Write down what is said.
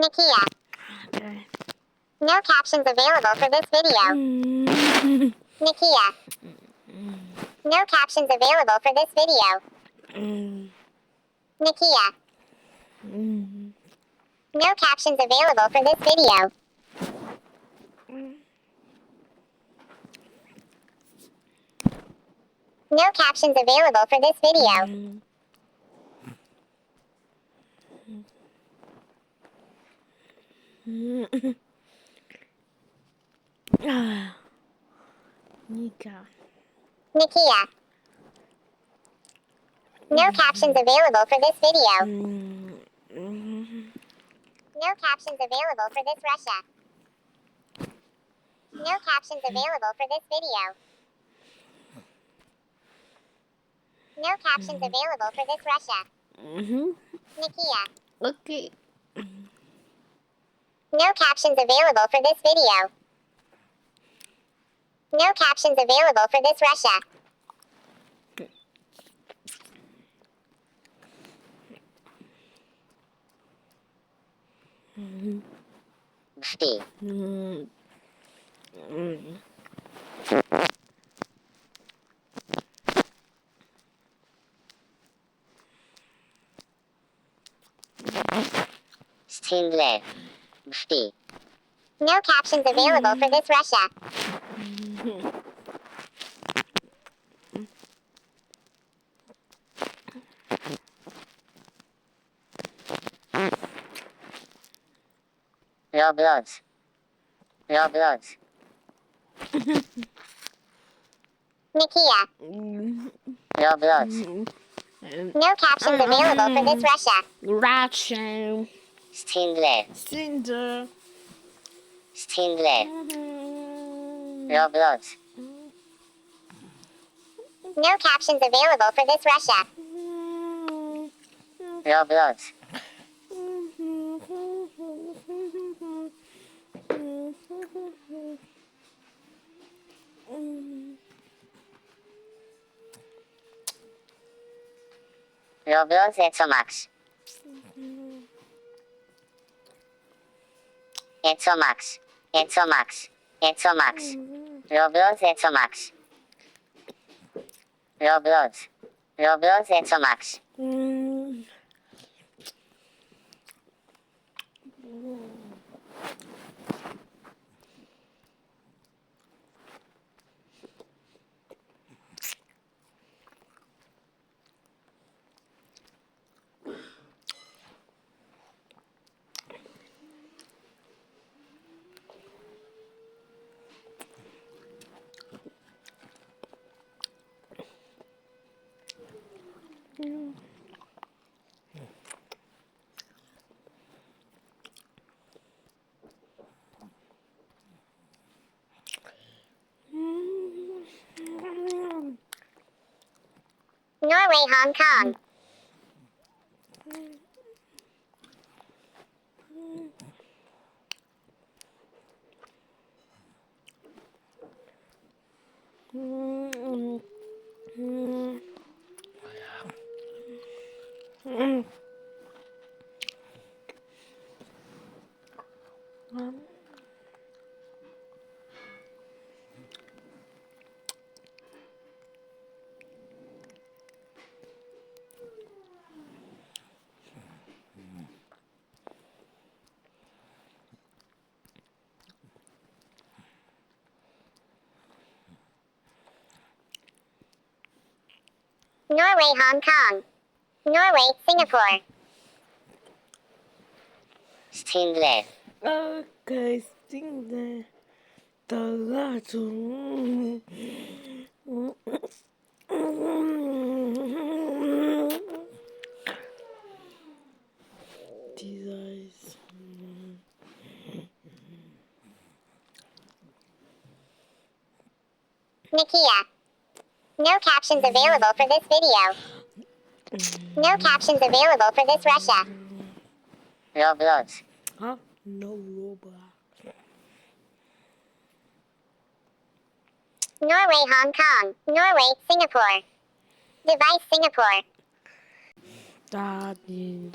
Nakia. Okay. No captions available for this video. Nakia. No captions available for this video. Nakia. No captions available for this video. No captions available for this video. Nika. Nakia. No captions available for this video. No captions available for this Russia. No captions available for this video. No captions available for this Russia. Nakia. Okay. No captions available for this video. No captions available for this Russia. Steve. Steve. Steve. No captions available for this Russia. Roblox. Roblox. Nakia. Roblox. No captions available for this Russia. Russian. Stindler. Cinder. Stindler. Roblox. No captions available for this Russia. Roblox. Roblox Etsomax. Etsomax. Etsomax. Etsomax. Roblox Etsomax. Roblox. Roblox Etsomax. Norway, Hong Kong. Norway, Hong Kong. Norway, Singapore. Stindler. Okay, Cinder. The Latin. These eyes. Nakia. No captions available for this video. No captions available for this Russia. Roblox. Huh? No robot. Norway, Hong Kong. Norway, Singapore. Device Singapore. Daddy,